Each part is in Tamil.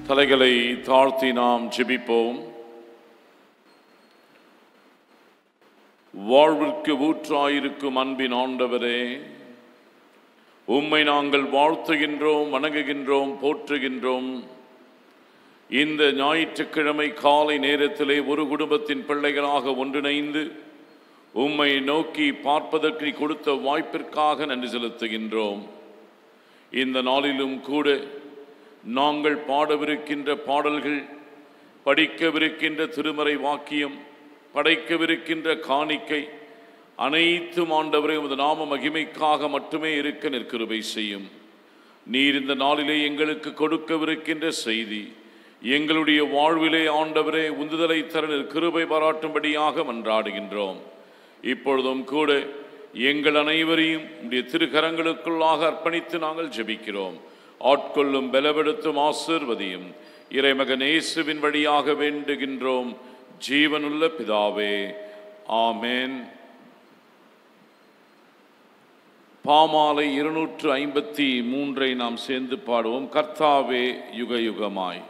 தலைகளை தாழ்த்தி நாம் ஜெபிப்போம். வாழ்விற்கு ஊற்றாயிருக்கும் அன்பின் ஆண்டவரே, உம்மை நாங்கள் வாழ்த்துகின்றோம், வணங்குகின்றோம், போற்றுகின்றோம். இந்த ஞாயிற்றுக்கிழமை காலை நேரத்திலே ஒரு குடும்பத்தின் பிள்ளைகளாக ஒன்றிணைந்து உம்மை நோக்கி பார்ப்பதற்கு கொடுத்த வாய்ப்பிற்காக நன்றி செலுத்துகின்றோம். இந்த நாளிலும் கூட நாங்கள் பாடவிருக்கின்ற பாடல்கள், படிக்கவிருக்கின்ற திருமறை வாக்கியம், படைக்கவிருக்கின்ற காணிக்கை அனைத்தும் ஆண்டவரே உமது நாம மகிமைக்காக மட்டுமே இருக்க நிற்கிருபை செய்யும். நீர் இந்த நாளிலே எங்களுக்கு கொடுக்கவிருக்கின்ற செய்தி எங்களுடைய வாழ்விலே ஆண்டவரே உந்துதலை தர கிருபை பாராட்டும்படியாக மன்றாடுகின்றோம். இப்பொழுதும் கூட எங்கள் அனைவரையும் உடைய திருக்கரங்களுக்குள்ளாக அர்ப்பணித்து நாங்கள் ஜெபிக்கிறோம். ஆட்கொள்ளும், பலப்படுத்தும், ஆசீர்வதியும். இறைமகன் இயேசுவின் வழியாக வேண்டுகின்றோம் ஜீவனுள்ள பிதாவே, ஆமென். பாமாலை 253 நாம் சேர்ந்து பாடுவோம். கர்த்தாவே யுக யுகமாய்.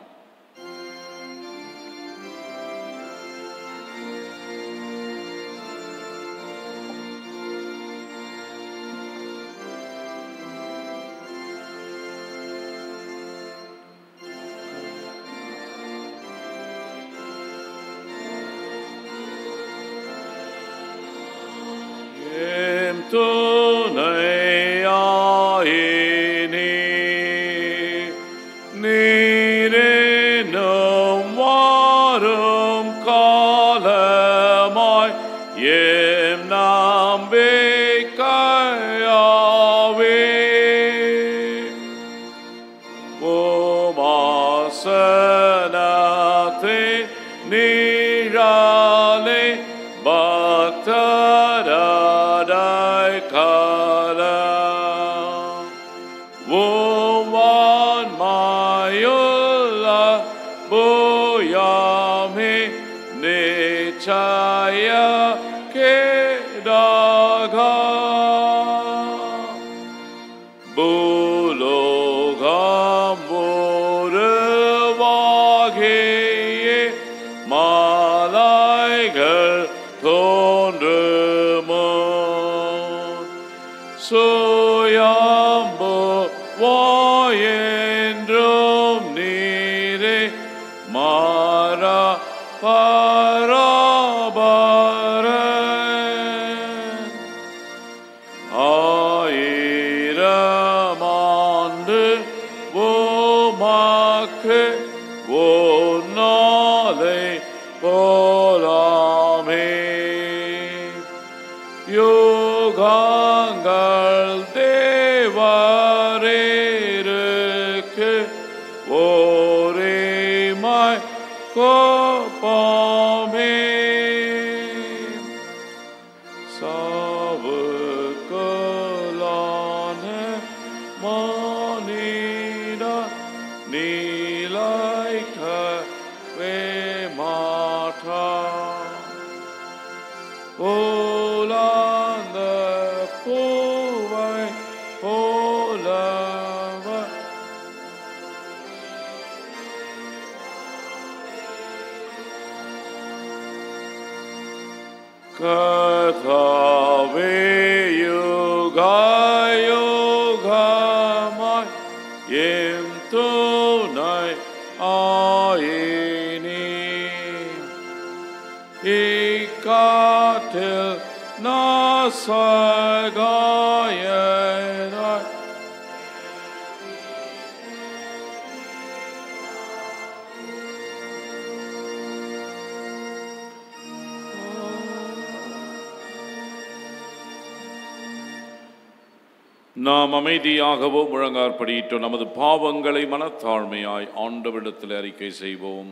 நாம் அமைதியாகவோ முழங்காற்படியிட்டோம் நமது பாவங்களை மனத்தாழ்மையாய் ஆண்டவரிடத்தில் அறிக்கை செய்வோம்.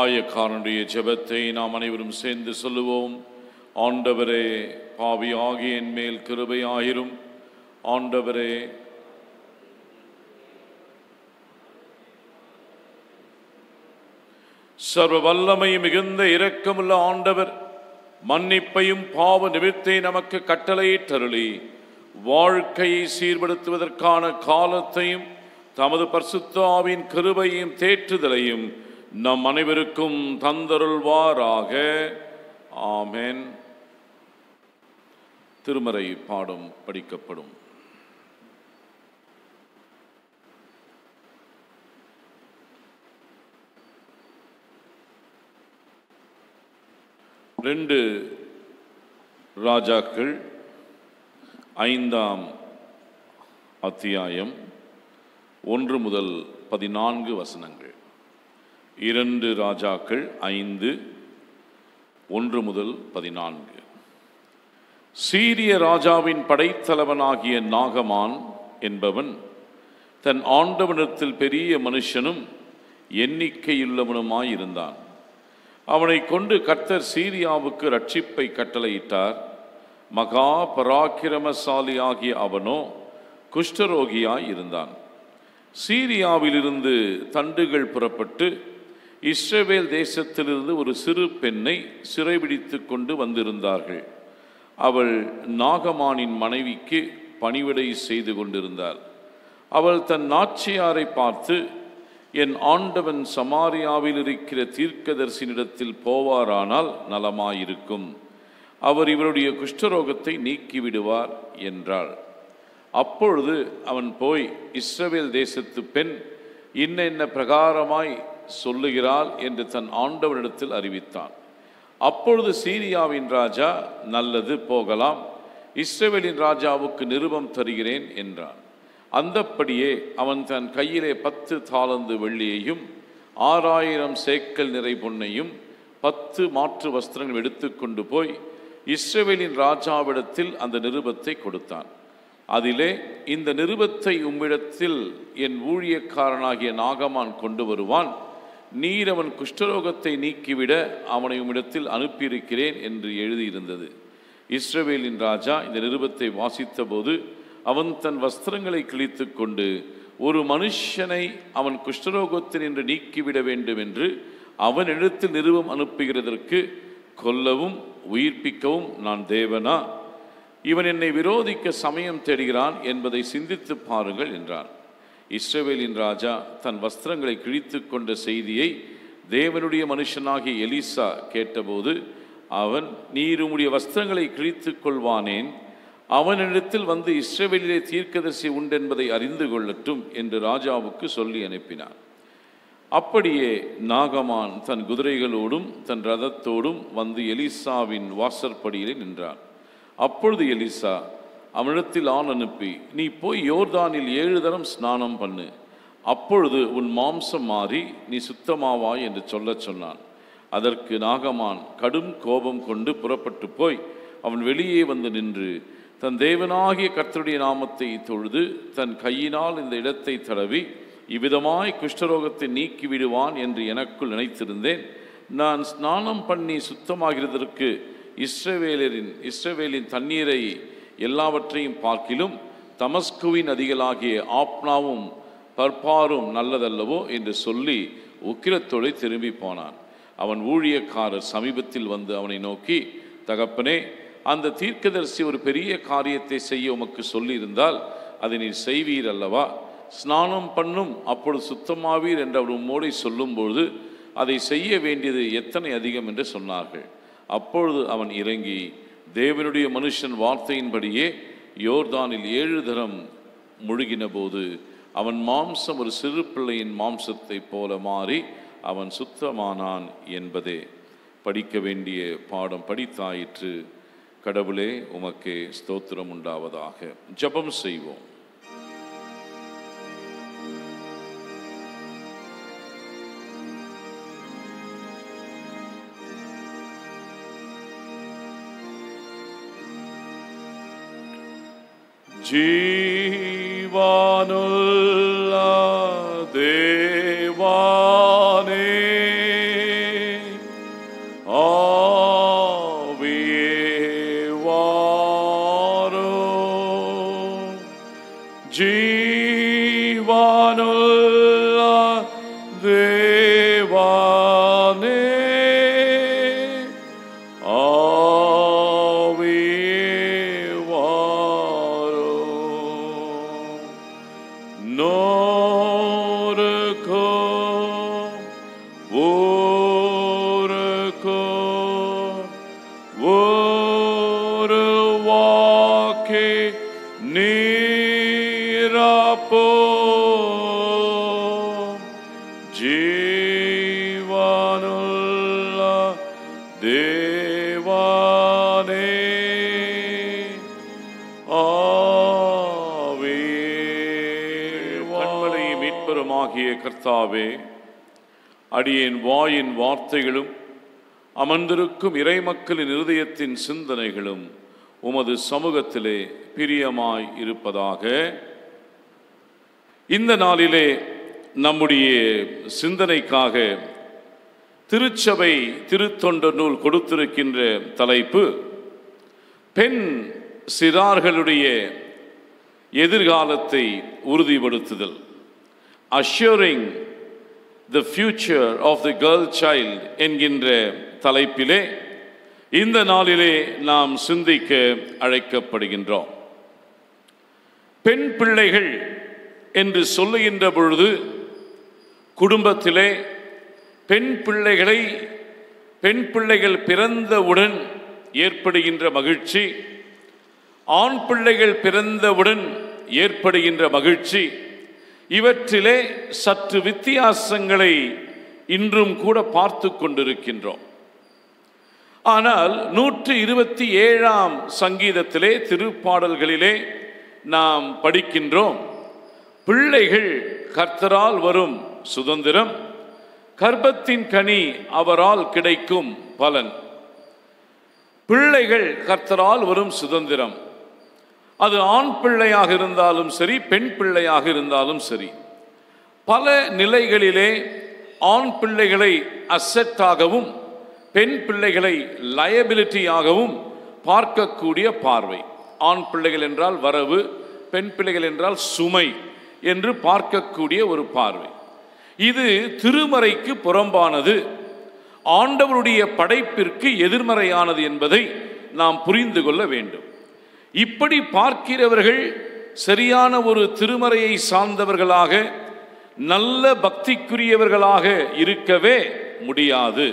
ஆயக்காரனுடைய ஜெபத்தை நாம் அனைவரும் சேர்ந்து சொல்லுவோம். ஆண்டவரே, பாவி ஆகிய என் மேல் கிருபையாயிரும். ஆண்டவரே, சர்வ வல்லமை மிகுந்த இரக்கமுள்ள ஆண்டவர் மன்னிப்பையும் பாவ நிவிர்த்தை நமக்கு கட்டளையிட்டருளி வாழ்க்கையை சீர்படுத்துவதற்கான காலத்தையும் தமது பரிசுத்த ஆவியின் கிருபையும் தேற்றுதலையும் நம் அனைவருக்கும் தந்தருள்வாராக. ஆமென். திருமறை பாடம் படிக்கப்படும். ரெண்டு ராஜாக்கள் 5ஆம் அத்தியாயம் 1 முதல் 14 வசனங்கள். 2 ராஜாக்கள் 5 1 முதல் 14. சீரிய ராஜாவின் படைத்தலைவனாகிய நாகமான் என்பவன் தன் ஆண்டவனிடத்தில் பெரிய மனுஷனும் எண்ணிக்கையுள்ளவனுமாயிருந்தான். அவனை கொண்டு கர்த்தர் சீரியாவுக்கு ரட்சிப்பை கட்டளையிட்டார். மகா பராக்கிரமசாலியாகிய அவனோ குஷ்டரோகியாய் இருந்தான். சீரியாவிலிருந்து தண்டுகள் புறப்பட்டு இஸ்ரவேல் தேசத்திலிருந்து ஒரு சிறு பெண்ணை சிறைபிடித்து கொண்டு வந்திருந்தார்கள். அவள் நாகமானின் மனைவிக்கு பணிவிடை செய்து கொண்டிருந்தாள். அவள் தன் நாச்சியாரை பார்த்து, என் ஆண்டவன் சமாரியாவில் இருக்கிற தீர்க்கதரிசினிடத்தில் போவாரானால் நலமாயிருக்கும், அவர் இவருடைய குஷ்டரோகத்தை நீக்கிவிடுவார் என்றாள். அப்பொழுது அவன் போய் இஸ்ரவேல் தேசத்து பெண் இன்ன பிரகாரமாய் சொல்லுகிறாள் என்று தன் ஆண்டவனிடத்தில் அறிவித்தான். அப்பொழுது சீரியாவின் ராஜா, நல்லது, போகலாம், இஸ்ரவேலின் ராஜாவுக்கு நிருபம் தருகிறேன் என்றான். அந்தப்படியே அவன் தன் கையிலே 10 தாலந்து வெள்ளியையும் 6000 சேக்கல் நிறை பொன்னையும் 10 மாற்று வஸ்திரங்கள் எடுத்துக்கொண்டு போய் இஸ்ரவேலின் ராஜாவிடத்தில் அந்த நிருபத்தை கொடுத்தான். அதிலே, இந்த நிருபத்தை உம்மிடத்தில் என் ஊழியக்காரனாகிய நாகமான் கொண்டு வருவான், நீர் அவன் குஷ்டரோகத்தை நீக்கிவிட அவனை உம்மிடத்தில் அனுப்பியிருக்கிறேன் என்று எழுதியிருந்தது. இஸ்ரவேலின் ராஜா இந்த நிருபத்தை வாசித்த போது அவன் தன் வஸ்திரங்களை கிழித்து கொண்டு, ஒரு மனுஷனை அவன் குஷ்டரோகத்தினின்று நீக்கிவிட வேண்டும் என்று அவனிடத்தில் நிருபம் அனுப்புகிறதற்கு கொல்லவும் உயிர்ப்பிக்கவும் நான் தேவனா? இவன் என்னை விரோதிக்க சமயம் தேடுகிறான் என்பதை சிந்தித்து பாருங்கள் என்றான். இஸ்ரவேலின் ராஜா தன் வஸ்திரங்களை கிழித்து கொண்ட செய்தியை தேவனுடைய மனுஷனாகிய எலிசா கேட்டபோது அவன், நீர் உம்முடைய வஸ்திரங்களை கிழித்து கொள்வானேன்? அவனிடத்தில் வந்து இஸ்ரவேலிலே தீர்க்கதரிசி உண்டென்பதை அறிந்து கொள்ளட்டும் என்று ராஜாவுக்கு சொல்லி அனுப்பினான். அப்படியே நாகமான் தன் குதிரைகளோடும் தன் ரதத்தோடும் வந்து எலிசாவின் வாசற்படியிலே நின்றான். அப்பொழுது எலிசா அவனிடத்தில் ஆள் அனுப்பி, நீ போய் யோர்தானில் 7 தரம் ஸ்நானம் பண்ணு, அப்பொழுது உன் மாம்சம் மாறி நீ சுத்தமாவாய் என்று சொன்னான். அதற்கு நாகமான் கடும் கோபம் கொண்டு புறப்பட்டு போய் அவன் வெளியே வந்து நின்று தன் தேவனாகிய கர்த்தருடைய நாமத்தை தொழுது தன் கையினால் இந்த இடத்தை தடவி, இவ்விதமாய் குஷ்டரோகத்தை நீக்கி விடுவான் என்று எனக்குள் நினைத்திருந்தேன். நான் ஸ்நானம் பண்ணி சுத்தமாகிறதற்கு இஸ்ரவேலின் தண்ணீரை எல்லாவற்றையும் பார்க்கிலும் தமஸ்குவின் அதிகளாகிய ஆப்னாவும் பர்பாரும் நல்லதல்லவோ என்று சொல்லி உக்கிரத்தோடு திரும்பி போனான். அவன் ஊழியக்காரர் சமீபத்தில் வந்து அவனை நோக்கி, தகப்பனே, அந்த தீர்க்கதரிசி ஒரு பெரிய காரியத்தை செய்ய உமக்கு சொல்லியிருந்தால் அதை நீர் செய்வீர் அல்லவா? ஸ்நானம் பண்ணும், அப்பொழுது சுத்தமாவீர் என்று அவர் உம்மோடை சொல்லும்பொழுது அதை செய்ய வேண்டியது எத்தனை அதிகம் என்று சொன்னார்கள். அப்பொழுது அவன் இறங்கி தேவனுடைய மனுஷன் வார்த்தையின்படியே யோர்தானில் 7 தரம் முழுகின போது அவன் மாம்சம் ஒரு சிறு பிள்ளையின் மாம்சத்தை போல மாறி அவன் சுத்தமானான் என்பதே. படிக்க வேண்டிய பாடம் படித்தாயிற்று. கடவுளே, உமக்கே ஸ்தோத்திரம் உண்டாவதாக. ஜெபம் செய்வோம். ஜீவானுள்ள தேவானே, ஆவியே வாரும். ஜீவானுள்ள தேவானே, கர்த்தாவே, அடியேன் வாயின் வார்த்தைகளும் அமர்ந்திருக்கும் இறைமக்களின் இருதயத்தின் சிந்தனைகளும் உமது சமூகத்திலே பிரியமாய் இருப்பதாக. இந்த நாளிலே நம்முடைய சிந்தனைக்காக திருச்சபை திருத்தொண்ட நூல் கொடுத்திருக்கின்ற தலைப்பு பெண் சிறார்களுடைய எதிர்காலத்தை உறுதிப்படுத்துதல், assuring the future of the girl child என்கின்ற தலைப்பிலே இந்த நாளிலே நாம் சிந்திக்க அழைக்கப்படுகின்றோம். பெண் பிள்ளைகள் என்று சொல்லுகின்ற பொழுது குடும்பத்திலே பெண் பிள்ளைகள் பிறந்தவுடன் ஏற்படுகின்ற மகிழ்ச்சி, ஆண் பிள்ளைகள் பிறந்தவுடன் ஏற்படுகின்ற மகிழ்ச்சி, இவற்றிலே சற்று வித்தியாசங்களை இன்றும் கூட பார்த்து கொண்டிருக்கின்றோம். ஆனால் 127ஆம் சங்கீதத்திலே திருப்பாடல்களிலே நாம் படிக்கின்றோம், பிள்ளைகள் கர்த்தரால் வரும் சுதந்திரம், கர்ப்பத்தின் கனி அவரால் கிடைக்கும் பலன். பிள்ளைகள் கர்த்தரால் வரும் சுதந்திரம், அது ஆண் பிள்ளையாக இருந்தாலும் சரி, பெண் பிள்ளையாக இருந்தாலும் சரி, பல நிலைகளிலே ஆண் பிள்ளைகளை அசெட்டாகவும் பெண் பிள்ளைகளை லயபிலிட்டியாகவும் பார்க்கக்கூடிய பார்வை. ஆண் பிள்ளைகள் என்றால் வரவு, பெண் பிள்ளைகள் என்றால் சுமை என்று பார்க்கக்கூடிய ஒரு பார்வை. இது திருமறைக்கு புறம்பானது, ஆண்டவருடைய படைப்பிற்கு எதிர்மறையானது என்பதை நாம் புரிந்து கொள்ள வேண்டும். இப்படி பார்க்கிறவர்கள் சரியான ஒரு திருமறையை சார்ந்தவர்களாக, நல்ல பக்திக்குரியவர்களாக இருக்கவே முடியாது.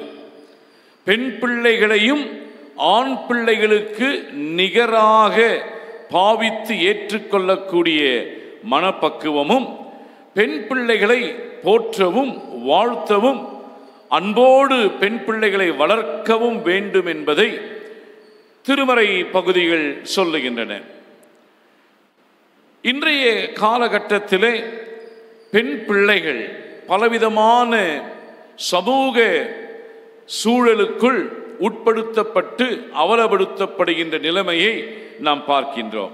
பெண் பிள்ளைகளையும் ஆண் பிள்ளைகளுக்கு நிகராக பாவித்து ஏற்றுக்கொள்ளக்கூடிய மனப்பக்குவமும், பெண் பிள்ளைகளை போற்றவும் வாழ்த்தவும் அன்போடு பெண் பிள்ளைகளை வளர்க்கவும் வேண்டும் என்பதை திருமறை பகுதிகள் சொல்லுகின்றன. இன்றைய காலகட்டத்திலே பெண் பிள்ளைகள் பலவிதமான சமூக சூழலுக்குள் உட்படுத்தப்பட்டு அவலப்படுத்தப்படுகின்ற நிலைமையை நாம் பார்க்கின்றோம்.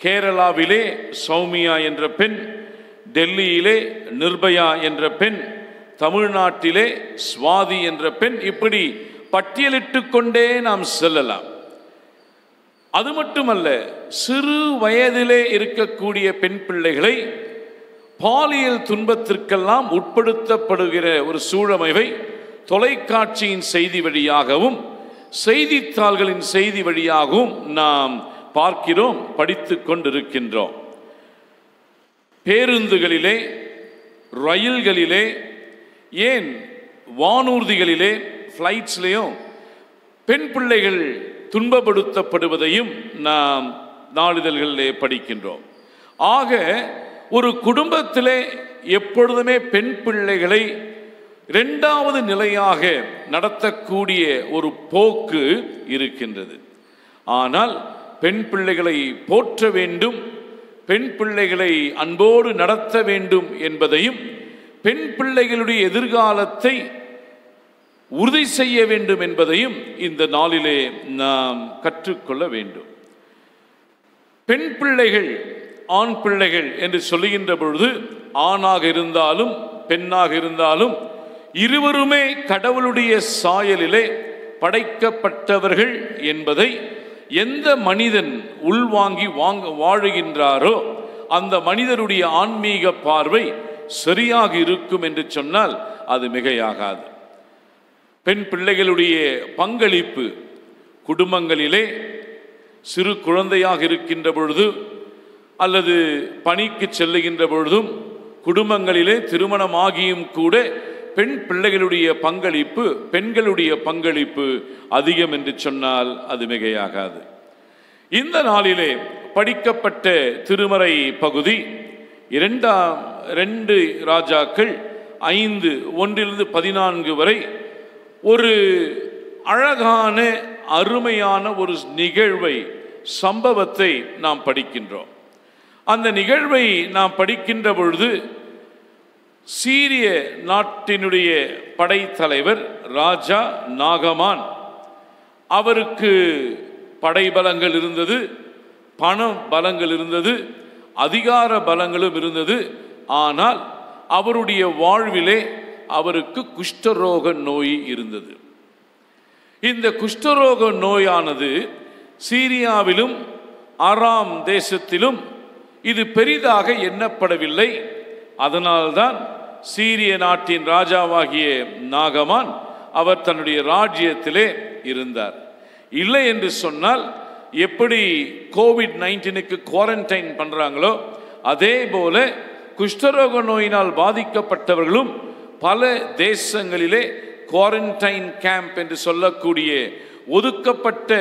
கேரளாவிலே சௌமியா என்ற பெண், டெல்லியிலே நிர்பயா என்ற பெண், தமிழ்நாட்டிலே சுவாதி என்ற பெண், இப்படி பட்டியலிட்டு கொண்டே நாம் செல்லலாம். அது மட்டுமல்ல, சிறு வயதிலே இருக்கக்கூடிய பெண் பிள்ளைகளை பாலியல் துன்பத்திற்கெல்லாம் உட்படுத்தப்படுகிற ஒரு சூழமைவை தொலைக்காட்சியின் செய்தி வழியாகவும் செய்தித்தாள்களின் செய்தி வழியாகவும் நாம் பார்க்கிறோம், படித்து கொண்டிருக்கின்றோம். பேருந்துகளிலே, ரயில்களிலே, ஏன் வானூர்திகளிலே, ஃப்ளைட்ஸ்லேயும் பெண் பிள்ளைகள் துன்பப்படுத்தப்படுவதையும் நாம் நாளிதழ்களிலே படிக்கின்றோம். ஆக ஒரு குடும்பத்திலே எப்பொழுதுமே பெண் பிள்ளைகளை இரண்டாவது நிலையாக நடத்தக்கூடிய ஒரு போக்கு இருக்கின்றது. ஆனால் பெண் பிள்ளைகளை போற்ற வேண்டும், பெண் பிள்ளைகளை அன்போடு நடத்த வேண்டும் என்பதையும், பெண் பிள்ளைகளுடைய எதிர்காலத்தை உறுதி செய்ய வேண்டும் என்பதையும் இந்த நாளிலே நாம் கற்றுக்கொள்ள வேண்டும். பெண் பிள்ளைகள் ஆண் பிள்ளைகள் என்று சொல்லுகின்ற பொழுது, ஆணாக இருந்தாலும் பெண்ணாக இருந்தாலும் இருவருமே கடவுளுடைய சாயலிலே படைக்கப்பட்டவர்கள் என்பதை எந்த மனிதன் உள்வாங்கி வாழுகின்றாரோ அந்த மனிதருடைய ஆன்மீக பார்வை சரியாக இருக்கும் என்று சொன்னால் அது மிகையாகாது. பெண் பிள்ளைகளுடைய பங்களிப்பு குடும்பங்களிலே சிறு குழந்தையாக இருக்கின்ற பொழுது அல்லது பணிக்கு செல்லுகின்ற பொழுதும், குடும்பங்களிலே திருமணமாகியும் கூட பெண் பிள்ளைகளுடைய பங்களிப்பு, பெண்களுடைய பங்களிப்பு அதிகம் என்று சொன்னால் அது மிகையாகாது. இந்த நாளிலே படிக்கப்பட்ட திருமறை பகுதி 2 ராஜாக்கள் 5:1-14 வரை ஒரு அழகான அருமையான ஒரு நிகழ்வை, சம்பவத்தை நாம் படிக்கின்றோம். அந்த நிகழ்வை நாம் படிக்கின்ற பொழுது சீரிய நாட்டினுடைய படைத்தலைவர் ராஜா நாகமான். அவருக்கு படைபலங்கள் இருந்தது, பண பலங்கள் இருந்தது, அதிகார பலங்களும் இருந்தது. ஆனால் அவருடைய வாழ்விலே அவருக்கு குஷ்டரோக நோய் இருந்தது. இந்த குஷ்டரோக நோயானது சீரியாவிலும் ஆராம் தேசத்திலும் இது பெரிதாக எண்ணப்படவில்லை. அதனால்தான் சீரிய நாட்டின் ராஜாவாகிய நாகமான் அவர் தன்னுடைய ராஜ்யத்திலே இருந்தார். இல்லை என்று சொன்னால் எப்படி கோவிட்-19க்கு குவாரண்டைன் பண்றாங்களோ அதே போல குஷ்டரோக நோயினால் பாதிக்கப்பட்டவர்களும் பல தேசங்களிலே குவாரண்டைன் கேம்ப் என்று சொல்லக்கூடிய ஒதுக்கப்பட்ட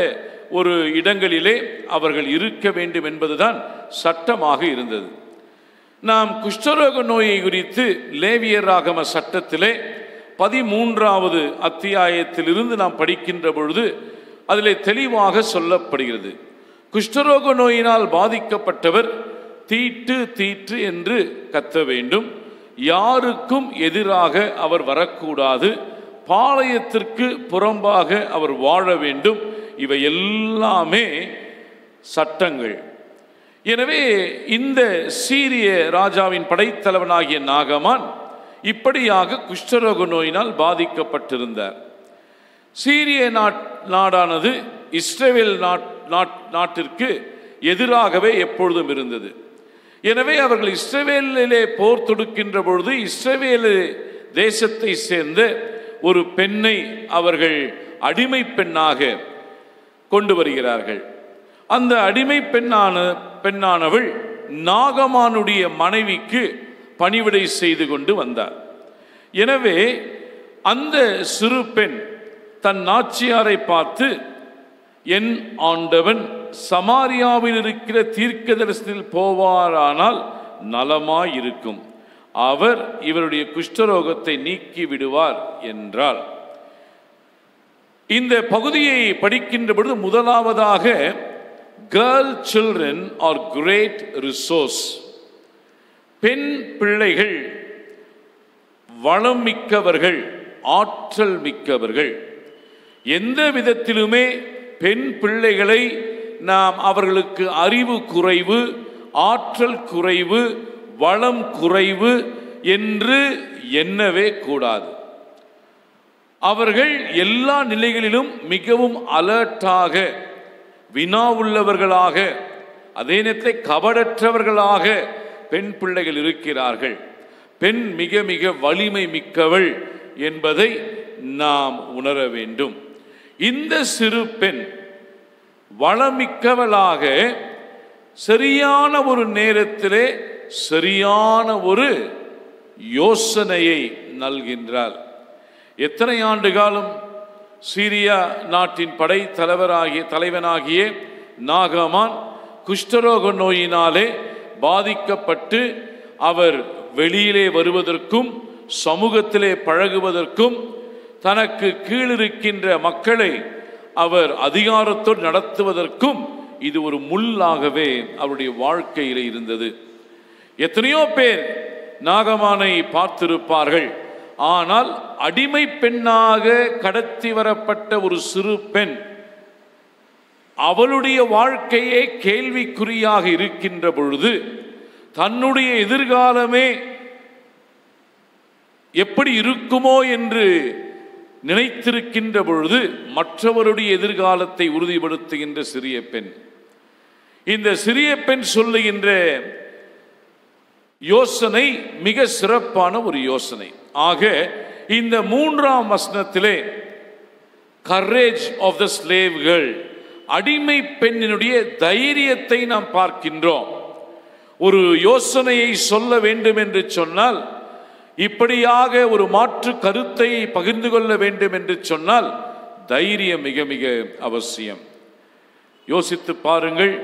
ஒரு இடங்களிலே அவர்கள் இருக்க வேண்டும் என்பதுதான் சட்டமாக இருந்தது. நாம் குஷ்டரோக நோயை குறித்து லேவியராகம சட்டத்திலே 13வது அத்தியாயத்திலிருந்து நாம் படிக்கின்ற பொழுது அதிலே தெளிவாக சொல்லப்படுகிறது. குஷ்டரோக நோயினால் பாதிக்கப்பட்டவர் தீட்டு தீட்டு என்று கத்த வேண்டும், யாருக்கும் எதிராக அவர் வரக்கூடாது, பாளையத்திற்கு புறம்பாக அவர் வாழ வேண்டும். இவை எல்லாமே சட்டங்கள். எனவே இந்த சீரிய ராஜாவின் படைத்தலைவனாகிய நாகமான் இப்படியாக குஷ்டரோக நோயினால் பாதிக்கப்பட்டிருந்தார். சீரிய நாடானது இஸ்ரவேல் நாட்டிற்கு எதிராகவே எப்பொழுதும் இருந்தது. எனவே அவர்கள் இஸ்ரவேலிலே போர் தொடுக்கின்ற பொழுது இஸ்ரவேல் தேசத்தை சேர்ந்த ஒரு பெண்ணை அவர்கள் அடிமை பெண்ணாக கொண்டு வருகிறார்கள். அந்த அடிமை பெண்ணானவள் நாகமானுடைய மனைவிக்கு பணிவிடை செய்து கொண்டு வந்தார். எனவே அந்த சிறு பெண் தன் நாச்சியாரை பார்த்து, என் ஆண்டவன் சமாரியாவில் இருக்கிற தீர்க்கதரிசனத்தில் போவாரானால் நலமாயிருக்கும், அவர் இவருடைய குஷ்டரோகத்தை நீக்கி விடுவார் என்றார். இந்த பகுதியை படிக்கின்ற பொழுது முதலாவதாக girl children are great resource, பெண் பிள்ளைகள் வளம் மிக்கவர்கள், ஆற்றல் மிக்கவர்கள். எந்த விதத்திலுமே பெண் பிள்ளைகளை நாம் அவர்களுக்கு அறிவு குறைவு, ஆற்றல் குறைவு, வளம் குறைவு என்று எண்ணவே கூடாது. அவர்கள் எல்லா நிலைகளிலும் மிகவும் அலர்ட்டாக, வினா உள்ளவர்களாக, அதே நேரத்தில் கபடற்றவர்களாக பெண் பிள்ளைகள் இருக்கிறார்கள். பெண் மிக மிக வலிமை மிக்கவள் என்பதை நாம் உணர வேண்டும். இந்த சிறு பெண் வளமிக்கவளாக சரியான ஒரு நேரத்திலே சரியான ஒரு யோசனையை நல்கின்றார். எத்தனை ஆண்டு காலம் சீரியா நாட்டின் படை தலைவனாகிய நாகமான் குஷ்டரோக நோயினாலே பாதிக்கப்பட்டு அவர் வெளியிலே வருவதற்கும் சமூகத்திலே பழகுவதற்கும் தனக்கு கீழிருக்கின்ற மக்களை அவர் அதிகாரத்தோடு நடத்துவதற்கும் இது ஒரு முள்ளாகவே அவருடைய வாழ்க்கையிலே இருந்தது. எத்தனையோ பேர் நாகமானை பார்த்திருப்பார்கள். ஆனால் அடிமை பெண்ணாக கடத்தி வரப்பட்ட ஒரு சிறு பெண், அவளுடைய வாழ்க்கையே கேள்விக்குறியாக இருக்கின்ற பொழுது, தன்னுடைய எதிர்காலமே எப்படி இருக்குமோ என்று நினைத்திருக்கின்ற பொழுது மற்றவருடைய எதிர்காலத்தை உறுதிப்படுத்துகின்ற சிறிய பெண். இந்த சிறிய பெண் சொல்லுகின்ற யோசனை மிக சிறப்பான ஒரு யோசனை. ஆக இந்த 3ஆம் வசனத்திலே courage of the slave girl, அடிமை பெண்ணினுடைய தைரியத்தை நாம் பார்க்கின்றோம். ஒரு யோசனையை சொல்ல வேண்டும் என்று சொன்னால், இப்படியாக ஒரு மாற்று கருத்தை பகிர்ந்து கொள்ள வேண்டும் என்று சொன்னால் தைரியம் மிக மிக அவசியம். யோசித்து பாருங்கள்.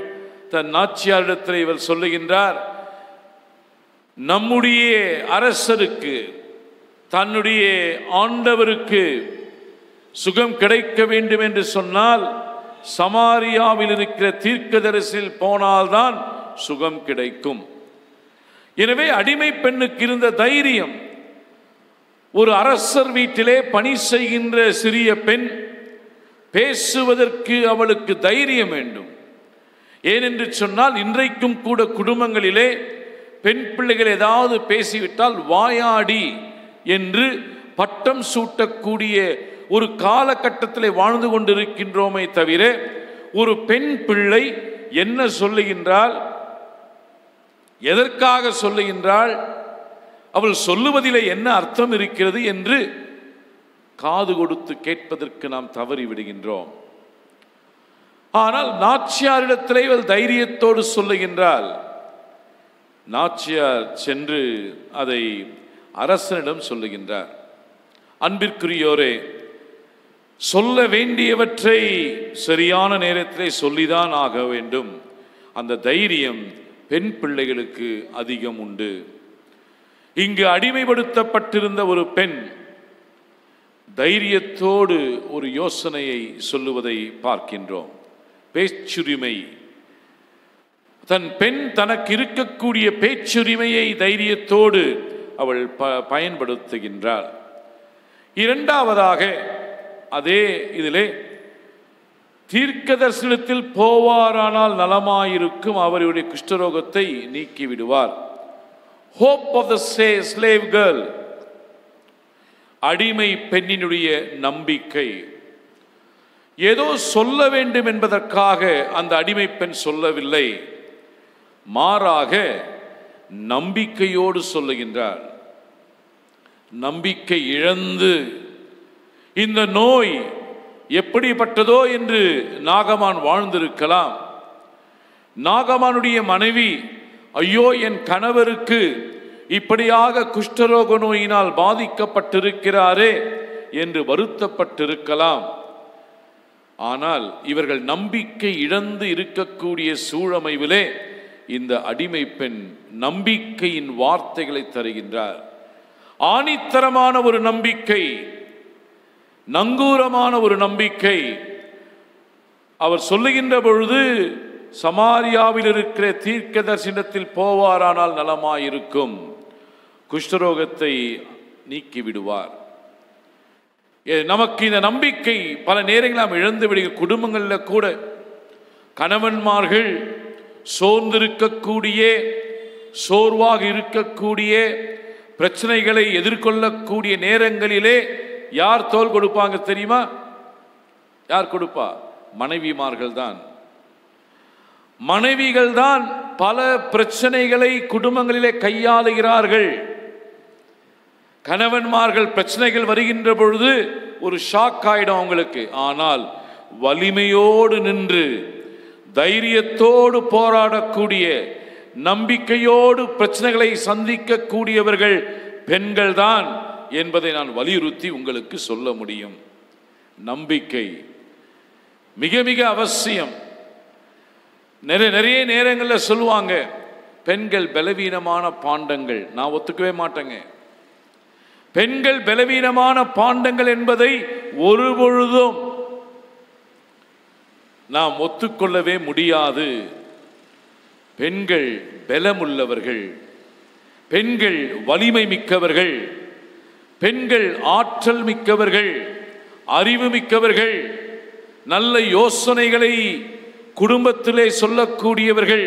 தன் நாச்சியாரிடத்தில் இவர் சொல்லுகின்றார், நம்முடைய அரசருக்கு, தன்னுடைய ஆண்டவருக்கு சுகம் கிடைக்க வேண்டும் என்று சொன்னால் சமாரியாவில் இருக்கிற தீர்க்கதரிசியில் போனால்தான் சுகம் கிடைக்கும். எனவே அடிமை பெண்ணுக்கு இருந்த தைரியம், ஒரு அரசர் வீட்டிலே பணி செய்கின்ற சிறிய பெண், பேசுவதற்கு அவளுக்கு தைரியம் வேண்டும். ஏனென்று சொன்னால் இன்றைக்கும் கூட குடும்பங்களிலே பெண் பிள்ளைகள் ஏதாவது பேசிவிட்டால் வாயாடி என்று பட்டம் சூட்டக்கூடிய ஒரு காலகட்டத்திலே வாழ்ந்து கொண்டிருக்கின்றோமே தவிர, ஒரு பெண் பிள்ளை என்ன சொல்லுகின்றாள், எதற்காக சொல்லுகின்றாள், அவள் சொல்லுவதிலே என்ன அர்த்தம் இருக்கிறது என்று காது கொடுத்து கேட்பதற்கு நாம் தவறி விடுகின்றோம். ஆனால் நாச்சியாரிடத்திலே இவள் தைரியத்தோடு சொல்லுகின்றாள். நாச்சியார் சென்று அதை அரசனிடம் சொல்லுகின்றார். அன்பிற்குரியோரே, சொல்ல வேண்டியவற்றை சரியான நேரத்திலே சொல்லிதான் ஆக வேண்டும். அந்த தைரியம் பெண் பிள்ளைகளுக்கு அதிகம் உண்டு. இங்கு அடிமைப்படுத்தப்பட்டிருந்த ஒரு பெண் தைரியத்தோடு ஒரு யோசனையை சொல்லுவதை பார்க்கின்றோம். பேச்சுரிமை, தன் பெண் தனக்கு இருக்கக்கூடிய பேச்சுரிமையை தைரியத்தோடு அவள் பயன்படுத்துகின்றாள். இரண்டாவதாக, அதே இதிலே தீர்க்கதரிசனத்தில் போவாரானால் நலமாயிருக்கும், அவருடைய குஷ்டரோகத்தை நீக்கிவிடுவார். Hope of the slave girl, அடிமை பெண்ணினுடைய நம்பிக்கை. ஏதோ சொல்ல வேண்டும் என்பதற்காக அந்த அடிமை பெண் சொல்லவில்லை, மாறாக நம்பிக்கையோடு சொல்லுகின்றார். நம்பிக்கை இழந்து இந்த நோய் எப்படிப்பட்டதோ என்று நாகமான் வாழ்ந்திருக்கலாம். நாகமானுடைய மனைவி, ஐயோ என் கணவருக்கு இப்படியாக குஷ்டரோக நோயினால் பாதிக்கப்பட்டிருக்கிறாரே என்று வருத்தப்பட்டிருக்கலாம். ஆனால் இவர்கள் நம்பிக்கை இழந்து இருக்கக்கூடிய சூழமைவிலே இந்த அடிமை பெண் நம்பிக்கையின் வார்த்தைகளை தருகின்றார். ஆணித்தரமான ஒரு நம்பிக்கை, நங்கூரமான ஒரு நம்பிக்கை. அவர் சொல்லுகின்ற பொழுது, சமாரியாவில் இருக்கிற தீர்க்கதரிசனத்தில் போவாரானால் நலமாயிருக்கும், குஷ்டரோகத்தை நீக்கிவிடுவார். நமக்கு இந்த நம்பிக்கை பல நேரங்களில் நாம் இழந்து விடுகிற குடும்பங்களில் கூட கணவன்மார்கள் சோர்ந்திருக்கக்கூடிய, சோர்வாக இருக்கக்கூடிய, பிரச்சனைகளை எதிர்கொள்ளக்கூடிய நேரங்களிலே யார் தோள் கொடுப்பாங்க தெரியுமா? யார் கொடுப்பா? மனைவிமார்கள் தான். மனைவிகள் தான் பல பிரச்சனைகளை குடும்பங்களிலே கையாளுகிறார்கள். கணவன்மார்கள் பிரச்சனைகள் வருகின்ற பொழுது ஒரு ஷாக் ஆயிடும் அவங்களுக்கு. ஆனால் வலிமையோடு நின்று தைரியத்தோடு போராடக்கூடிய, நம்பிக்கையோடு பிரச்சனைகளை சந்திக்கக்கூடியவர்கள் பெண்கள் தான் என்பதை நான் வலியுறுத்தி உங்களுக்கு சொல்ல முடியும். நம்பிக்கை மிக மிக அவசியம். நிறைய நேரங்களில் சொல்லுவாங்க, பெண்கள் பலவீனமான பாண்டங்கள். நான் ஒத்துக்கவே மாட்டேங்க. பெண்கள் பலவீனமான பாண்டங்கள் என்பதை ஒருபொழுதும் நாம் ஒத்துக்கொள்ளவே முடியாது. பெண்கள் பலமுள்ளவர்கள், பெண்கள் வலிமை மிக்கவர்கள், பெண்கள் ஆற்றல் மிக்கவர்கள், அறிவு மிக்கவர்கள், நல்ல யோசனைகளை குடும்பத்திலே சொல்லக்கூடியவர்கள்,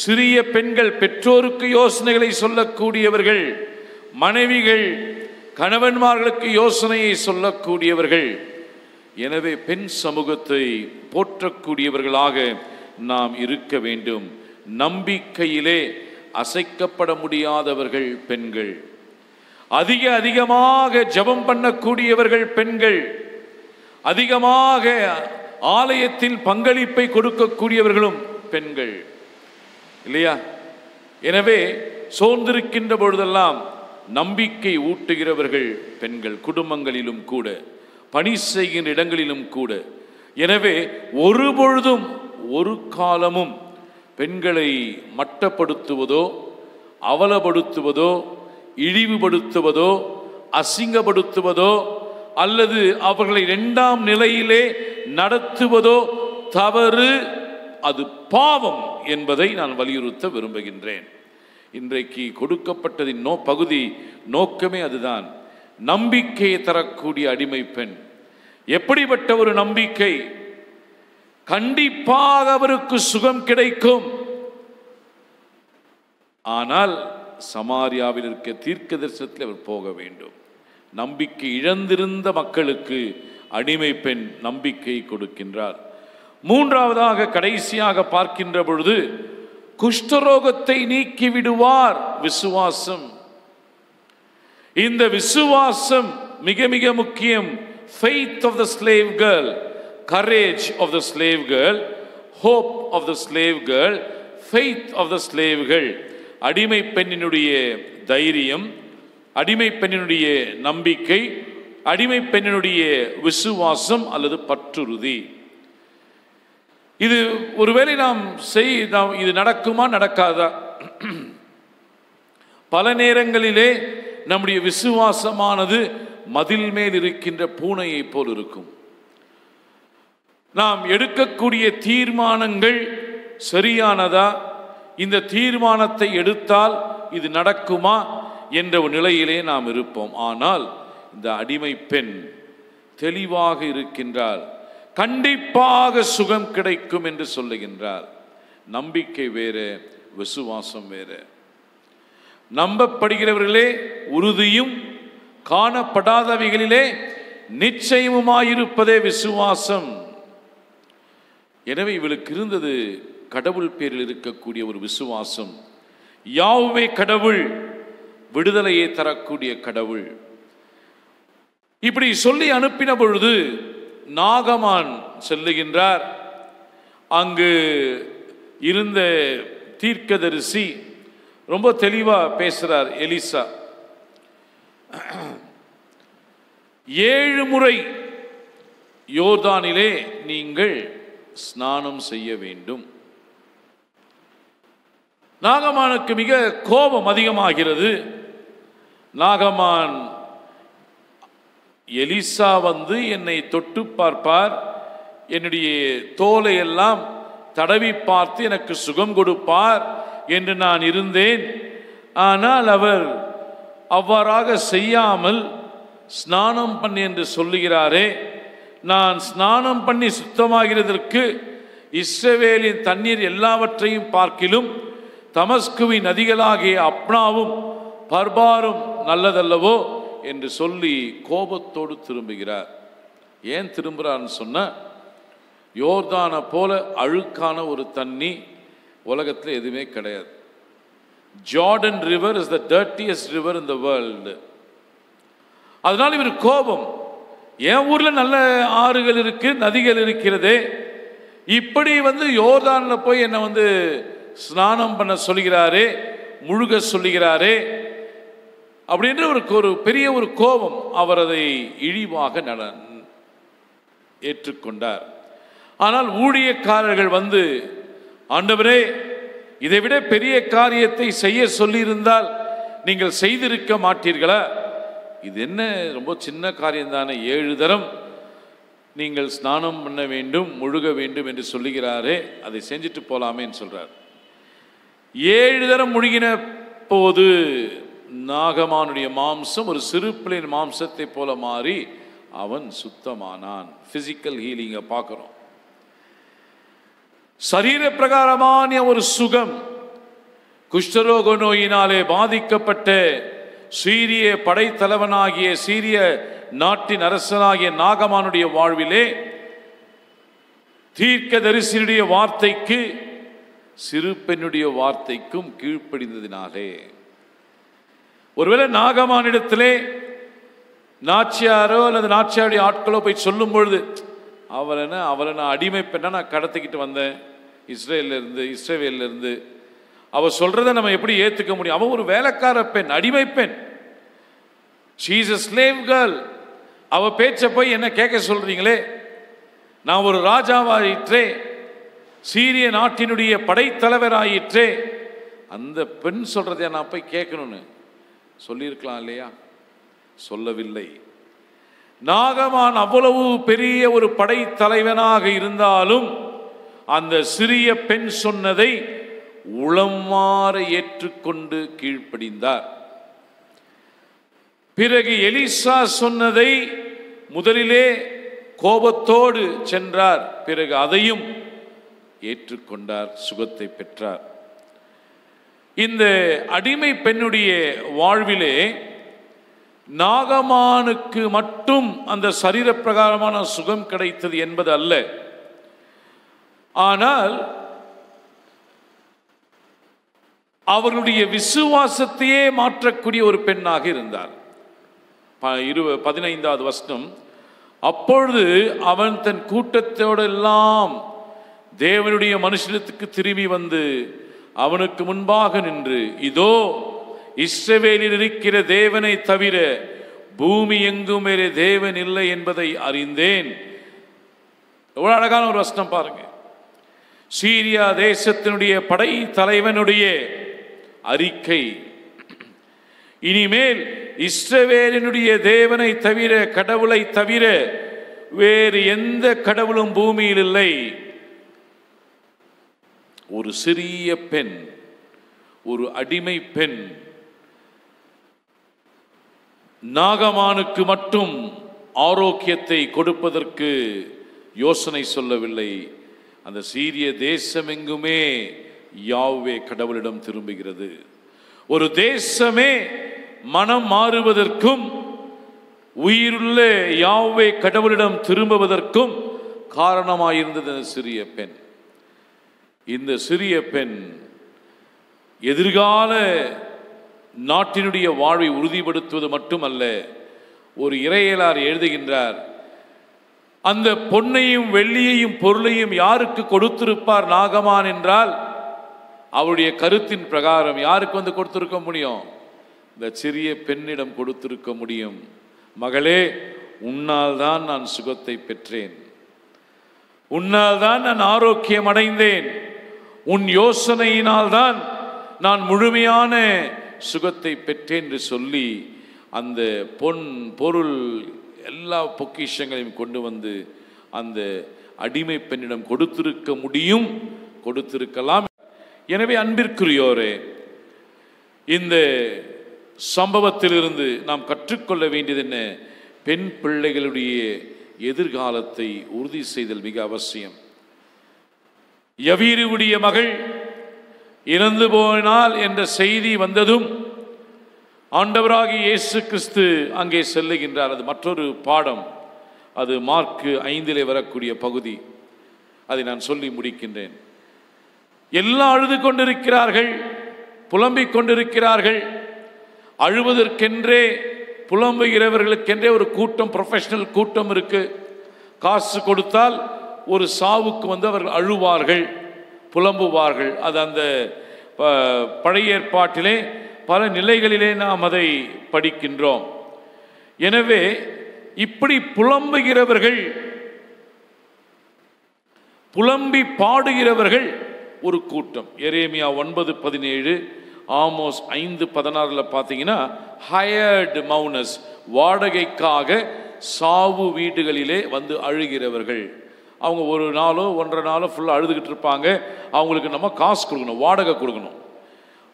சிறிய பெண்கள் பெற்றோருக்கு யோசனைகளை சொல்லக்கூடியவர்கள், மனைவிகள் கணவன்மார்களுக்கு யோசனையை சொல்லக்கூடியவர்கள். எனவே பெண் சமூகத்தை போற்றக்கூடியவர்களாக நாம் இருக்க வேண்டும். நம்பிக்கையிலே அசைக்கப்பட முடியாதவர்கள் பெண்கள். அதிகமாக ஜெபம் பண்ணக்கூடியவர்கள் பெண்கள். அதிகமாக ஆலயத்தில் பங்களிப்பை கொடுக்கக்கூடியவர்களும் பெண்கள், இல்லையா? எனவே சோர்ந்திருக்கின்ற பொழுதெல்லாம் நம்பிக்கை ஊட்டுகிறவர்கள் பெண்கள், குடும்பங்களிலும் கூட, பணி செய்கின்ற இடங்களிலும் கூட. எனவே ஒரு பொழுதும் ஒரு காலமும் பெண்களை மட்டப்படுத்துவதோ, அவலப்படுத்துவதோ, இழிவுபடுத்துவதோ, அசிங்கப்படுத்துவதோ அல்லது அவர்களை இரண்டாம் நிலையிலே நடத்துவதோ தவறு, அது பாவம் என்பதை நான் வலியுறுத்த விரும்புகின்றேன். இன்றைக்கு கொடுக்கப்பட்டதின் பகுதி நோக்கமே அதுதான். நம்பிக்கையை தரக்கூடிய அடிமை பெண். எப்படிப்பட்ட ஒரு நம்பிக்கை! கண்டிப்பாக அவருக்கு சுகம் கிடைக்கும். ஆனால் சமாரியாவில் இருக்க தீர்க்கதரிசனத்தில் அவர் போக வேண்டும். நம்பிக்கை இழந்திருந்த மக்களுக்கு அடிமை பெண் நம்பிக்கை கொடுக்கின்றார். மூன்றாவதாக கடைசியாக பார்க்கின்ற பொழுது குஷ்டரோகத்தை நீக்கி விடுவார் விசுவாசம். இந்த விசுவாசம் மிக மிக முக்கியம். faith of the slave girl, courage of the slave girl, hope of the slave girl, faith of the slave girl. அடிமை பெண்ணினுடைய தைரியம், அடிமை பெண்ணினுடைய நம்பிக்கை, அடிமை பெண்ணினுடைய விசுவாசம் அல்லது பற்றுறுதி. இது ஒருவேளை நாம் இது நடக்குமா நடக்காதா? பல நேரங்களிலே நம்முடைய விசுவாசமானது மதில் மேல் இருக்கின்ற பூனையை போல் இருக்கும். நாம் எடுக்கக்கூடிய தீர்மானங்கள் சரியானதா, இந்த தீர்மானத்தை எடுத்தால் இது நடக்குமா என்ற ஒரு நிலையிலே நாம் இருப்போம். ஆனால் இந்த அடிமை பெண் தெளிவாக இருக்கின்றார். கண்டிப்பாக சுகம் கிடைக்கும் என்று சொல்லுகின்றார். நம்பிக்கை வேற, விசுவாசம் வேற. நம்பப்படுகிறவர்களே உறுதியும் காணப்படாதவைகளிலே நிச்சயமுமாயிருப்பதே விசுவாசம். எனவே இவளுக்கு இருந்தது கடவுள் பேரில் இருக்கக்கூடிய ஒரு விசுவாசம். யாவே கடவுள், விடுதலையை தரக்கூடிய கடவுள். இப்படி சொல்லி அனுப்பின பொழுது நாகமான் செல்லுகின்றார். அங்கு இருந்த தீர்க்கதரிசி ரொம்ப தெளிவா பேசுறார். எலிசா 7 முறை யோர்தானிலே நீங்கள் ஸ்நானம் செய்ய வேண்டும். நாகமானுக்கு மிக கோபம் அதிகமாகிறது. நாகமான், எலிசா என்னை தொட்டு பார்ப்பார், என்னுடைய தோலை எல்லாம் தடவி பார்த்து எனக்கு சுகம் கொடுப்பார் என்று நான் இருந்தேன். ஆனால் அவர் அவ்வாறாக செய்யாமல் ஸ்நானம் பண்ணி என்று சொல்லுகிறாரே. நான் ஸ்நானம் பண்ணி சுத்தமாகிறதற்கு இஸ்ரவேலின் தண்ணீர் எல்லாவற்றையும் பார்க்கிலும் தமஸ்குவின் நதிகளாகிய அப்னாவும் பர்பாரும் நல்லதல்லவோ என்று சொல்லி கோபத்தோடு திரும்புகிறார். ஏன் திரும்புகிறார்னு சொன்ன, யோர்தானை போல அழுக்கான ஒரு தண்ணி உலகத்தில் எதுவுமே கிடையாது. Jordan river is the dirtiest river in the world. அதனால இவர் கோபம், என் ஊர்ல நல்ல ஆறுகள் இருக்கு, நதிகள் இருக்கிறதே, இப்படி யோர்தான்ல போய் என்னை ஸ்நானம் பண்ண சொல்கிறாரே, முழுக சொல்லுகிறாரே அப்படின்ற ஒரு பெரிய ஒரு கோபம். அவர் அதை இழிவாக ஏற்றுக்கொண்டார். ஆனால் ஊழியக்காரர்கள் ஆண்டவரே, இதை விட பெரிய காரியத்தை செய்ய சொல்லியிருந்தால் நீங்கள் செய்திருக்க மாட்டீர்களா? இது என்ன ரொம்ப சின்ன காரியம் தானே, 7 தரம் நீங்கள் ஸ்நானம் பண்ண வேண்டும், முழுக வேண்டும் என்று சொல்லுகிறாரே, அதை செஞ்சுட்டு போலாமேன்னு சொல்றார். 7 தரம் முழுகின போது நாகமானுடைய மாம்சம் ஒரு சிறு பிள்ளையின் மாம்சத்தை போல மாறி அவன் சுத்தமானான். பிசிக்கல் ஹீலிங்க பார்க்கிறோம். சரீர பிரகாரமான ஒரு சுகம். குஷ்டரோக நோயினாலே பாதிக்கப்பட்ட சீரிய படைத்தலைவனாகிய சீரிய நாட்டின் அரசனாகிய நாகமானுடைய வாழ்விலே தீர்க்கதரிசியுடைய வார்த்தைக்கு சிறு பெண்ணுடைய வார்த்தைக்கும் கீழ்ப்படிந்ததினாலே, ஒருவேளை நாகமானிடத்திலே நாச்சியாரோ அல்லது நாச்சியாருடைய ஆட்களோ போய் சொல்லும் பொழுது, அவளை நான் அடிமை பெண்ணா நான் கடத்திக்கிட்டு வந்தேன் இஸ்ரேவேல்ல இருந்து, அவ சொல்றதை நம்ம எப்படி ஏத்துக்க முடியும்? அவ ஒரு வேலைக்கார பெண், அடிமை பெண். she is a slave girl. அவ பேச்ச போய் என்ன கேட்க சொல்றீங்களே? நான் ஒரு ராஜாவாயிற்றே, சீரிய நாட்டினுடைய படைத்தலைவராயிற்றே, அந்த பெண் சொல்றதை நான் போய் கேட்கணும்னு சொல்லியிருக்கலாம் இல்லையா? சொல்லவில்லை. நாகமான் அவ்வளவு பெரிய ஒரு படைத்தலைவனாக இருந்தாலும் அந்த சிறிய பெண் சொன்னதை உளமாற ஏற்றுக்கொண்டு கீழ்ப்படிந்தார். பிறகு எலிசா சொன்னதை முதலிலே கோபத்தோடு சென்றார், பிறகு அதையும் ஏற்றுக்கொண்டார், சுகத்தை பெற்றார். இந்த அடிமை பெண்ணுடைய வாழ்விலே நாகமானுக்கு மட்டும் அந்த சரீர பிரகாரமான சுகம் கிடைத்தது என்பது அல்ல. ஆனால் அவர்களுடைய விசுவாசத்தையே மாற்றக்கூடிய ஒரு பெண்ணாக இருந்தார். 15வது வசனம், அப்பொழுது அவன் தன் கூட்டத்தோடெல்லாம் தேவனுடைய மனுஷனத்துக்கு திரும்பி வந்து அவனுக்கு முன்பாக நின்று, இதோ இஸ்ரவேலில் இருக்கிற தேவனை தவிர பூமி எங்கும் வேறு தேவன் இல்லை என்பதை அறிந்தேன். எவ்வளவு அழகான ஒரு வசனம் பாருங்க. சீரியா தேசத்தினுடைய படை தலைவனுடைய அறிக்கை, இனிமேல் இஸ்ரவேலினுடைய தேவனை தவிர, கடவுளை தவிர வேறு எந்த கடவுளும் பூமியில் இல்லை. ஒரு சிறிய பெண், ஒரு அடிமை பெண் நாகமானுக்கு மட்டும் ஆரோக்கியத்தை கொடுப்பதற்கு யோசனை சொல்லவில்லை. அந்த சீரிய தேசம் எங்குமே யாவே கடவுளிடம் திரும்புகிறது. ஒரு தேசமே மனம் மாறுவதற்கும் உயிருள்ள யாவே கடவுளிடம் திரும்புவதற்கும் காரணமாயிருந்தது அந்த சிறிய பெண். இந்த சிறிய பெண் எதிர்கால நாட்டினுடைய வாழ்வை உறுதிப்படுத்துவது மட்டுமல்ல, ஒரு இறையலார் எழுதுகின்றார், அந்த பொன்னையும் வெள்ளியையும் பொருளையும் யாருக்கு கொடுத்திருப்பார் நாகமான் என்றால், அவருடைய கருத்தின் பிரகாரம் யாருக்கு வந்து கொடுத்திருக்க முடியும்? இந்த சிறிய பெண்ணிடம் கொடுத்திருக்க முடியும். மகளே, உன்னால் தான் நான் சுகத்தை பெற்றேன், உன்னால் தான் நான் ஆரோக்கியம் அடைந்தேன், உன் யோசனையினால் தான் நான் முழுமையான சுகத்தை பெற்றேன் என்று சொல்லி அந்த பொன் பொருள் எல்லா பொக்கிஷங்களையும் கொண்டு வந்து அந்த அடிமை பெண்ணிடம் கொடுத்திருக்க முடியும், கொடுத்திருக்கலாம். எனவே அன்பிற்குரியோரே, இந்த சம்பவத்திலிருந்து நாம் கற்றுக்கொள்ள வேண்டியது என்ன? பெண் பிள்ளைகளுடைய எதிர்காலத்தை உறுதி செய்தல் மிக அவசியம். யவீருடைய மகள் இறந்து போனாள் என்ற செய்தி வந்ததும் ஆண்டவராகிய இயேசு கிறிஸ்து அங்கே செல்லுகின்றார். அது மற்றொரு பாடம். அது மார்க்கு 5 வரக்கூடிய பகுதி. அதை நான் சொல்லி முடிக்கின்றேன். எல்லாம் அழுது கொண்டிருக்கிறார்கள், புலம்பிக் கொண்டிருக்கிறார்கள். அழுவதற்கென்றே புலம்புகிறவர்களுக்கென்றே ஒரு கூட்டம், ப்ரொஃபஷனல் கூட்டம் இருக்கு. காசு கொடுத்தால் ஒரு சாவுக்கு வந்து அவர்கள் அழுவார்கள், புலம்புவார்கள். அது அந்த பழைய ஏற்பாட்டிலே பல நிலைகளிலே நாம் அதை படிக்கின்றோம். எனவே இப்படி புலம்புகிறவர்கள், புலம்பி பாடுகிறவர்கள் ஒரு கூட்டம். எரேமியா 9:17, ஆமோஸ் 5:16 பார்த்தீங்கன்னா, ஹயர்டு மௌனஸ், வாடகைக்காக சாவு வீடுகளிலே வந்து அழுகிறவர்கள். அவங்க ஒரு நாளோ 1.5 நாளோ ஃபுல்லாக அழுதுகிட்டு இருப்பாங்க. அவங்களுக்கு நம்ம காசு கொடுக்கணும், வாடகை கொடுக்கணும்.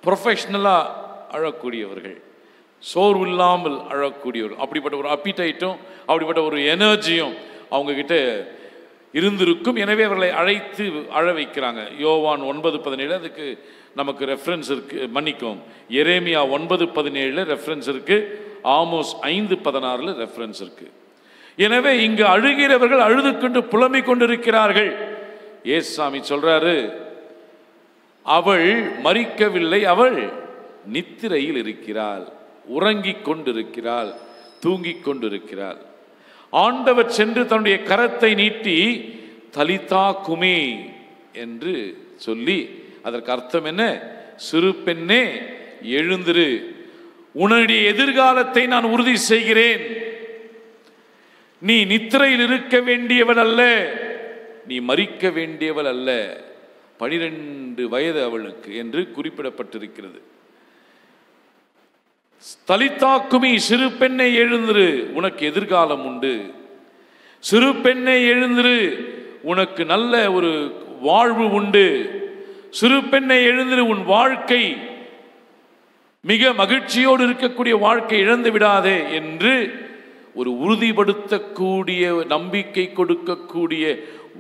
ப்ரொஃபஷ்னலாக அழக்கூடியவர்கள், சோர்வு இல்லாமல் அழக்கூடியவர்கள். அப்படிப்பட்ட ஒரு அப்பீட்டைட்டும் அப்படிப்பட்ட ஒரு எனர்ஜியும் அவங்கக்கிட்ட இருந்திருக்கும். எனவே அவர்களை அழைத்து அழ வைக்கிறாங்க. யோவான் 9:17 அதுக்கு நமக்கு ரெஃபரன்ஸ் இருக்கு, மன்னிக்கும், எரேமியா 9:17 ரெஃபரன்ஸ் இருக்கு, ஆமோஸ் 5:16 ரெஃபரன்ஸ் இருக்கு. எனவே இங்கு அழுகிறவர்கள் அழுது கொண்டு புலம்பிக் கொண்டிருக்கிறார்கள். ஏசாமி சொல்றாரு, அவள் மரிக்கவில்லை, அவள் நித்திரையில் இருக்கிறாள், உறங்கிக் கொண்டிருக்கிறாள், தூங்கிக் கொண்டிருக்கிறாள். ஆண்டவர் சென்று தன்னுடைய கரத்தை நீட்டி தலிதா குமி என்று சொல்லி, அதற்கு அர்த்தம் என்ன? சிறு பெண்ணே எழுந்திரு, உன்னுடைய எதிர்காலத்தை நான் உறுதி செய்கிறேன். நீ நித்திரையில் இருக்க வேண்டியவள் அல்ல, நீ மரிக்க வேண்டியவள் அல்ல. 12 வயது அவளுக்கு என்று குறிப்பிடப்பட்டிருக்கிறது. தலித்தாக்குமி, சிறு பெண்ணை எழுந்திரு, உனக்கு எதிர்காலம் உண்டு. சிறு பெண்ணை எழுந்திரு, உனக்கு நல்ல ஒரு வாழ்வு உண்டு. சிறு பெண்ணை எழுந்திரு, உன் வாழ்க்கை மிக மகிழ்ச்சியோடு இருக்கக்கூடிய வாழ்க்கை இழந்து விடாதே என்று ஒரு உறுதிப்படுத்தக்கூடிய, நம்பிக்கை கொடுக்கக்கூடிய,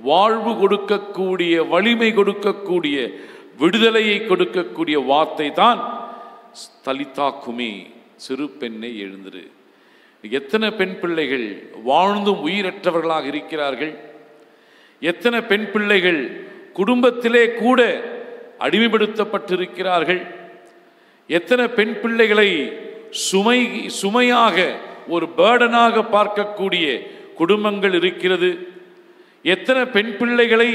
வாழ்வு கொடுக்கக்கூடிய, வலிமை கொடுக்கக்கூடிய, விடுதலையை கொடுக்கக்கூடிய வார்த்தை தான் தலிதா குமி, சிறு பெண்ணை எழுந்திரு. எத்தனை பெண் பிள்ளைகள் வாழ்ந்தும் உயிரற்றவர்களாக இருக்கிறார்கள். எத்தனை பெண் பிள்ளைகள் குடும்பத்திலே கூட அடிமைப்படுத்தப்பட்டிருக்கிறார்கள். எத்தனை பெண் பிள்ளைகளை சுமையாக, ஒரு பேர்டனாக பார்க்கக்கூடிய குடும்பங்கள் இருக்கிறது. எத்தனை பெண் பிள்ளைகளை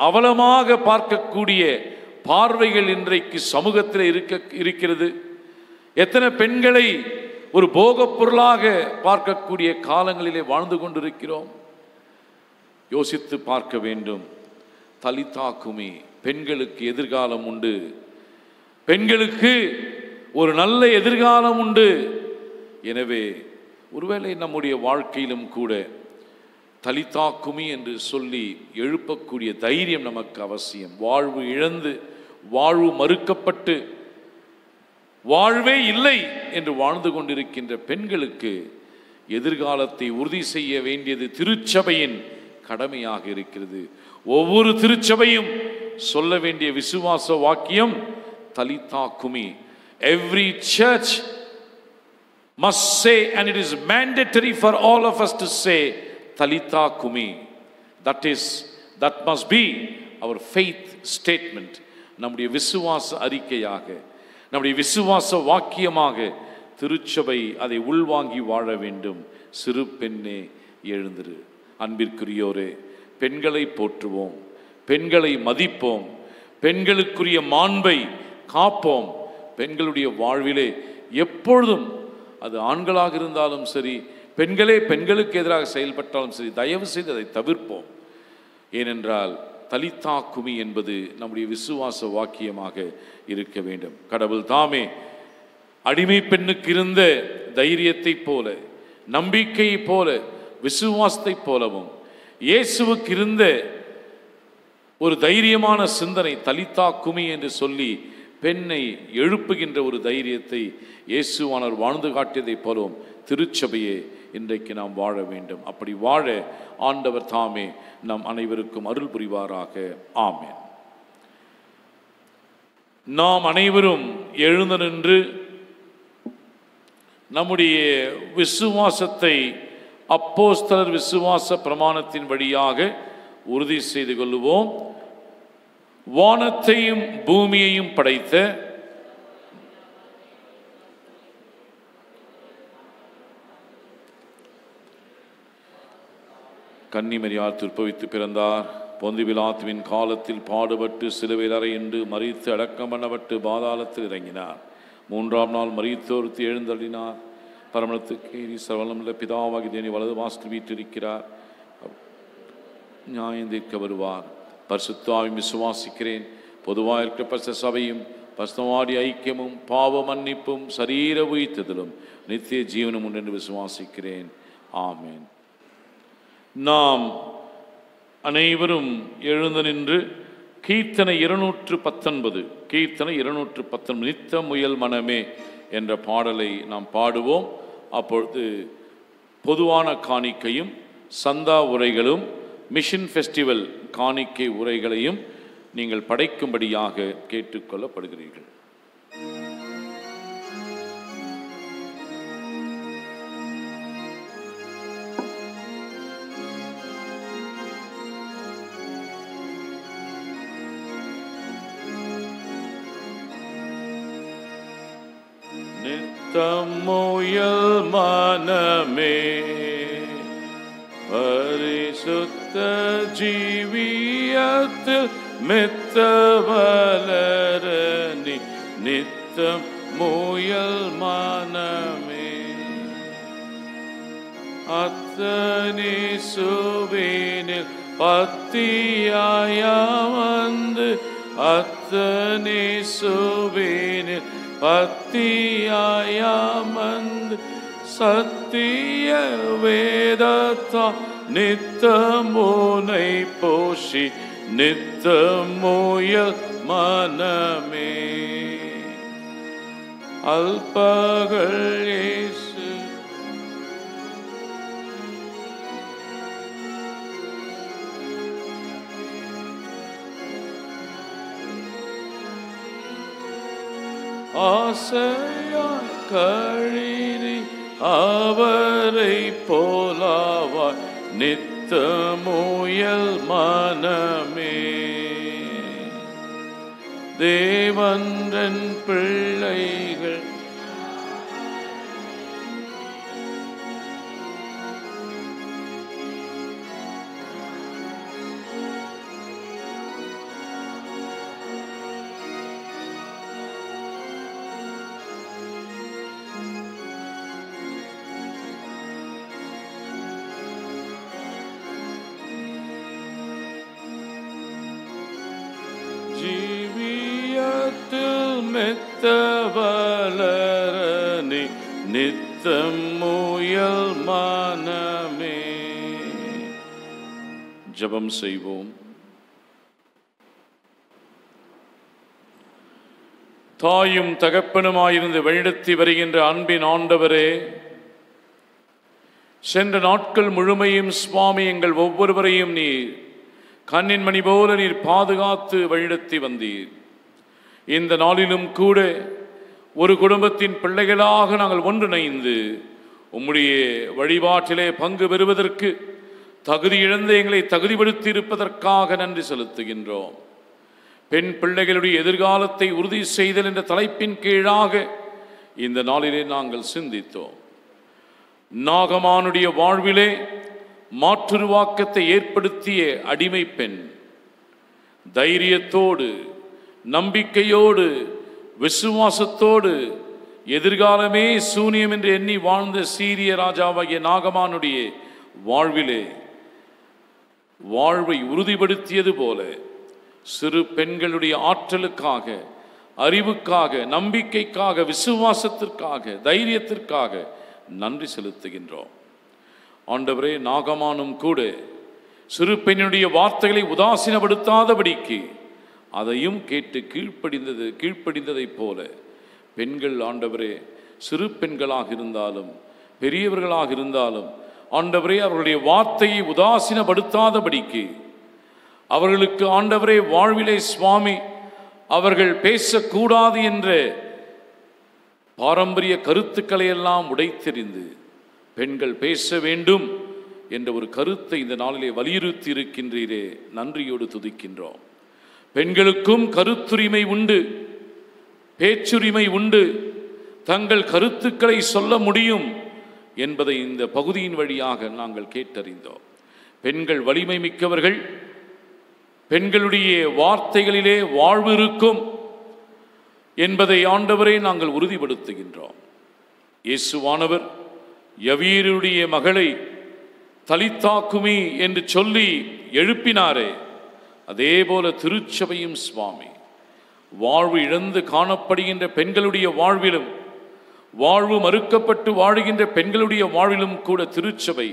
அவலமாக பார்க்கக்கூடிய பார்வைகள் இன்றைக்கு சமூகத்தில் இருக்கிறது. எத்தனை பெண்களை ஒரு போகப் பொருளாக பார்க்கக்கூடிய காலங்களிலே வாழ்ந்து கொண்டிருக்கிறோம். யோசித்து பார்க்க வேண்டும். தலிதா குமி, பெண்களுக்கு எதிர்காலம் உண்டு. பெண்களுக்கு ஒரு நல்ல எதிர்காலம் உண்டு. எனவே ஒருவேளை நம்முடைய வாழ்க்கையிலும் கூட தலிதா குமி என்று சொல்லி எழுப்பக்கூடிய தைரியம் நமக்கு அவசியம். வாழ்வு இழந்து, வாழ்வு மறுக்கப்பட்டு, வாழ்வே இல்லை என்று வாழ்ந்து கொண்டிருக்கின்ற பெண்களுக்கு எதிர்காலத்தை உறுதி செய்ய வேண்டியது திருச்சபையின் கடமையாக இருக்கிறது. ஒவ்வொரு திருச்சபையும் சொல்ல வேண்டிய விசுவாச வாக்கியம் தலிதா குமி. Every church must say, and it is mandatory for all of us to say, Talitha Kumi. That must be our faith statement. நம்முடைய விசுவாச அறிக்கையாக, நம்முடைய விசுவாச வாக்கியமாக திருச்சபை அதை உள்வாங்கி வாழ வேண்டும். சிறு பெண்ணே எழுந்திரு. அன்பிற்குரியோரே, பெண்களை போற்றுவோம், பெண்களை மதிப்போம், பெண்களுக்குரிய மாண்பை காப்போம். பெண்களுடைய வாழ்விலே எப்பொழுதும், அது ஆண்களாக இருந்தாலும் சரி, பெண்களே பெண்களுக்கு எதிராக செயல்பட்டாலும் சரி, தயவு செய்து அதை தவிர்ப்போம். ஏனென்றால் தலிதா குமி என்பது நம்முடைய விசுவாச வாக்கியமாக இருக்க வேண்டும். கடவுள் தாமே அடிமை பெண்ணுக்கு இருந்த தைரியத்தை போல, நம்பிக்கையை போல, விசுவாசத்தை போலவும் இயேசுவுக்கு இருந்த ஒரு தைரியமான சிந்தனை தலிதா குமி என்று சொல்லி பெண்ணை எழுப்புகின்ற ஒரு தைரியத்தை இயேசுவானவர் வாழ்ந்து காட்டியதை போலவும் திருச்சபையே இன்றைக்கு நாம் வாழ வேண்டும். அப்படி வாழ ஆண்டவர் தாமே நம் அனைவருக்கும் அருள் புரிவாராக. ஆமென். நாம் அனைவரும் எழுந்து நின்று நம்முடைய விசுவாசத்தை அப்போஸ்தலர் விசுவாச பிரமாணத்தின் வழியாக உறுதி செய்து கொள்வோம். வானத்தையும் பூமியையும் படைத்த கன்னிமரியால் துற்பவித்து பிறந்தார். பொந்து பிலாத்துவின் காலத்தில் பாடுபட்டு சிலுவையில் அறையுண்டு மரித்து அடக்கம் பண்ணப்பட்டு பாதாளத்தில் இறங்கினார். 3ஆம் நாள் மரித்தோர்த்து எழுந்தள்ளினார். பரமணத்துக்கு ஏறி சர்வலமுள்ள பிதாவாகி தேனி வலது வாசல் வீற்றிருக்கிறார். நியாயந்தீர்க்க வருவார். பரிசுத்தாவையும் விசுவாசிக்கிறேன். பொதுவாக இருக்கிற பரிசுத்த சபையும் பரிசுத்தவாடி ஐக்கியமும் பாவ மன்னிப்பும் சரீர உயிர்த்தெழுதலும் நித்திய ஜீவனும் உண்டு என்று விசுவாசிக்கிறேன். ஆமென். நாம் அனைவரும் எழுந்து நின்று கீர்த்தனை 219 நித்த முயல் மனமே என்ற பாடலை நாம் பாடுவோம். அப்பொழுது பொதுவான காணிக்கையும் சந்தா உரைகளும் மிஷன் ஃபெஸ்டிவல் காணிக்கை உரைகளையும் நீங்கள் படைக்கும்படியாக கேட்டுக்கொள்ளப்படுகிறீர்கள். நித்தமுயல் மனமே பரிசுத்த ஜீவியத்தில் மெத்த வளரணி நித்தம் முயல் மனமே அத்தனை சுவேனில் பத்தியாய வந்து அத்தனை சுவேனில் பத்தியாயமந்து சத்திய வேதத்தா நித்தமுனை போஷி நித்தமுயல் மனமே அல்பகல் இயேசு ஆசையாய் கழினி அவரை போலாவாய் நித்தமுயல் மனமே. தேவன்றன் பிள்ளைகள் ஜீவியத்தில் மெத்த வளரணி நித்தம் முயல் மனமே. ஜெபம் செய்வோம். தாயும் தகப்பனுமாயிருந்து வழிநடத்தி வருகின்ற அன்பின் ஆண்டவரே, சென்ற நாட்கள் முழுமையும் சுவாமி எங்கள் ஒவ்வொருவரையும் நீர் கண்ணின் மணி போல நீர் பாதுகாத்து வழிநடத்தி வந்தீர். இந்த நாளிலும் கூட ஒரு குடும்பத்தின் பிள்ளைகளாக நாங்கள் ஒன்றிணைந்து உம்முடைய வழிபாட்டிலே பங்கு பெறுவதற்கு தகுதி இழந்த எங்களை தகுதிப்படுத்தி இருப்பதற்காக நன்றி செலுத்துகின்றோம். பெண் பிள்ளைகளுடைய எதிர்காலத்தை உறுதி செய்தல் என்ற தலைப்பின் கீழாக இந்த நாளிலே நாங்கள் சிந்தித்தோம். நாகமானுடைய வாழ்விலே மாற்றுருவாக்கத்தை ஏற்படுத்திய அடிமை பெண் தைரியத்தோடு, நம்பிக்கையோடு, விசுவாசத்தோடு எதிர்காலமே சூனியம் என்று எண்ணி வாழ்ந்த சீரிய ராஜாவாகிய நாகமானுடைய வாழ்விலே வாழ்வை உறுதிப்படுத்தியது போல சிறு பெண்களுடைய ஆற்றலுக்காக, அறிவுக்காக, நம்பிக்கைக்காக, விசுவாசத்திற்காக, தைரியத்திற்காக நன்றி செலுத்துகின்றோம். ஆண்டவரே, நாகமானும் கூட சிறு பெண்ணுடைய வார்த்தைகளை உதாசீனப்படுத்தாதபடிக்கு அதையும் கேட்டு கீழ்ப்படிந்ததைப் போல பெண்கள் ஆண்டவரே, சிறு பெண்களாக இருந்தாலும் பெரியவர்களாக இருந்தாலும் ஆண்டவரே அவர்களுடைய வார்த்தையை உதாசீனப்படுத்தாதபடிக்கு அவர்களுக்கு ஆண்டவரே வாழ்விலே சுவாமி அவர்கள் பேசக்கூடாது என்ற பாரம்பரிய கருத்துக்களை எல்லாம் உடைத்தெறிந்து பெண்கள் பேச வேண்டும் என்ற ஒரு கருத்தை இந்த நாளிலே வலியுறுத்தி இருக்கின்றீரே, நன்றியோடு துதிக்கின்றோம். பெண்களுக்கும் கருத்துரிமை உண்டு, பேச்சுரிமை உண்டு, தங்கள் கருத்துக்களை சொல்ல முடியும் என்பதை இந்த பகுதியின் வழியாக நாங்கள் கேட்டறிந்தோம். பெண்கள் வலிமை மிக்கவர்கள், பெண்களுடைய வார்த்தைகளிலே வாழ்வு இருக்கும் என்பதை ஆண்டவரை நாங்கள் உறுதிப்படுத்துகின்றோம். இயேசுவானவர் யவீருடைய மகளை தலித்தாக்குமி என்று சொல்லி எழுப்பினாரே, அதே போல திருச்சபையும் சுவாமி வாழ்வு இழந்து காணப்படுகின்ற பெண்களுடைய வாழ்விலும், வாழ்வு மறுக்கப்பட்டு வாழுகின்ற பெண்களுடைய வாழ்விலும் கூட திருச்சபை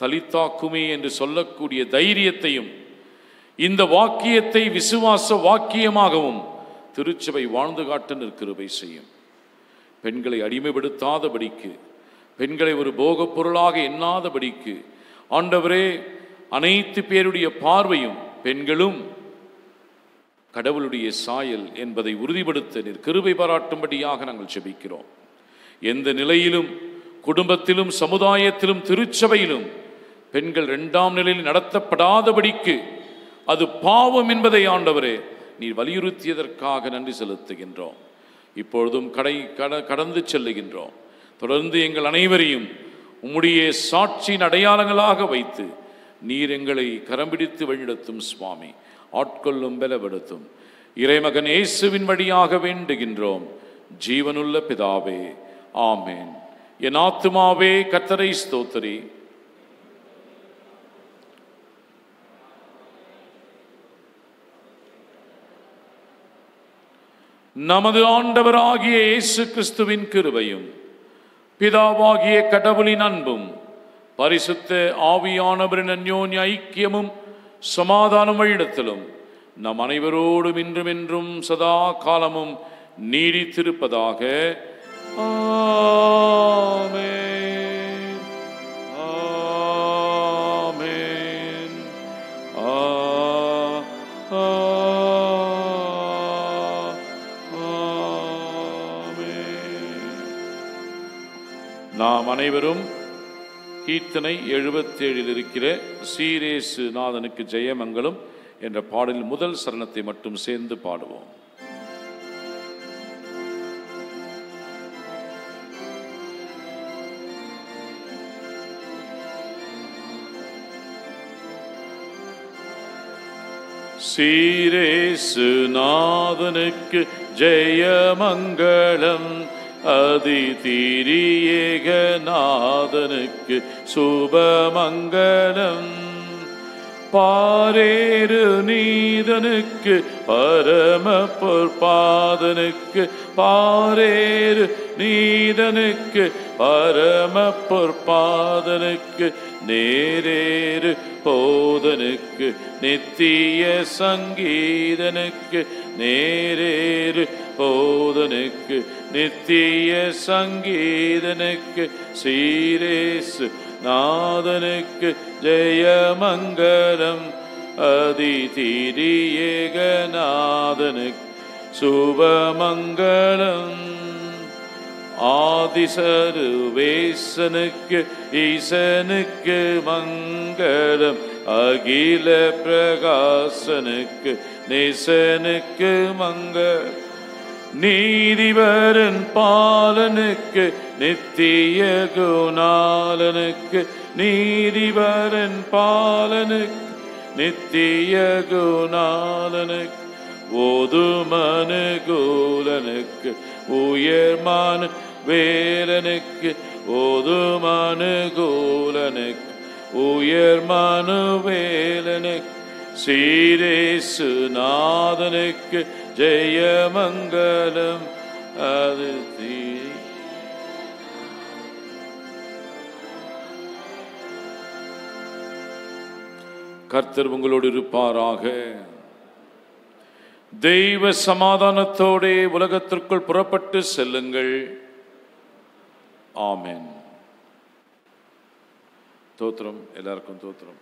தலித்தாக்குமே என்று சொல்லக்கூடிய தைரியத்தையும் இந்த வாக்கியத்தை விசுவாச வாக்கியமாகவும் திருச்சபை வாழ்ந்து காட்ட கிருபை செய்யும். பெண்களை அடிமைப்படுத்தாதபடிக்கு, பெண்களை ஒரு போகப் பொருளாக எண்ணாதபடிக்கு ஆண்டவரே அனைத்து பேருடைய பார்வையும் பெண்களும் கடவுளுடைய சாயல் என்பதை உறுதிப்படுத்த நீர் கிருபை பாராட்டும்படியாக நாங்கள் ஜெபிக்கிறோம். எந்த நிலையிலும், குடும்பத்திலும், சமுதாயத்திலும், திருச்சபையிலும் பெண்கள் இரண்டாம் நிலையில் நடத்தப்படாதபடிக்கு அது பாவம் என்பதை ஆண்டவரே நீர் வலியுறுத்தியதற்காக நன்றி செலுத்துகின்றோம். இப்பொழுதும் கடந்து செல்லுகின்றோம். தொடர்ந்து எங்கள் அனைவரையும் உம்முடைய சாட்சியின் அடையாளங்களாக வைத்து நீர் எங்களை கரம் பிடித்து வழிநடத்தும் சுவாமி. ஆட்கொள்ளும், பலப்படுத்தும். இறைமகன் இயேசுவின் வழியாக வேண்டுகின்றோம் ஜீவனுள்ள பிதாவே, ஆமேன். என் ஆத்துமாவே கர்த்தரை ஸ்தோத்திரி, நமது ஆண்டவராகிய இயேசு கிறிஸ்துவின் கிருபையும் பிதாவாகிய கடவுளின் அன்பும் பரிசுத்த ஆவியானவரின் அந்யோன்ய ஐக்கியமும் சமாதானம் வழியிடத்திலும் நம் அனைவரோடும் இன்றும் என்றும் சதா காலமும் நீடித்திருப்பதாக. ஆமென். ஆமென். நாம் அனைவரும் கீர்த்தனை 77 இருக்கிற சீரேசு நாதனுக்கு ஜெயமங்கலம் என்ற பாடலில் முதல் சரணத்தை மட்டும் சேர்ந்து பாடுவோம். சீரேசு நாதனுக்கு ஜெயமங்கலம், அதிதிரியேகநாதனுக்கு சுபமங்கலம். பாரேறு நீதனுக்கு பரம பொற்பாதனுக்கு, பாரேறு நீதனுக்கு பரம பொற்பாதனுக்கு, நேரேறு போதனுக்கு நித்திய சங்கீதனுக்கு, நேரேறு போதனுக்கு நித்திய சங்கீதனுக்கு, சீரேசு நாதனுக்கு ஜெயமங்கலம், அதிதிரியேகநாதனுக்கு சுபமங்கலம். ஆதிசருவேசனுக்கு ஈசனுக்கு மங்களம், அகில பிரகாசனுக்கு நேசனுக்கு மங்களம். நீதிபரன் பாலனுக்கு நித்திய குணாலனுக்கு, நீதிபரன் பாலனுக்கு நித்திய குணாலனுக்கு, ஓதுமனுகூலனுக்கு உயர்மான வேலனுக்கு, ஓதுமனுகூலனுக்கு உயர்மான வேலனுக்கு, சீரேசு நாதனுக்கு ஜெயமங்கலம். அது கர்த்தர் உங்களோடு இருப்பாராக. தெய்வ சமாதானத்தோடே உலகத்திற்குள் புறப்பட்டு செல்லுங்கள். ஆமென். தோத்திரம். எல்லாருக்கும் தோத்திரம்.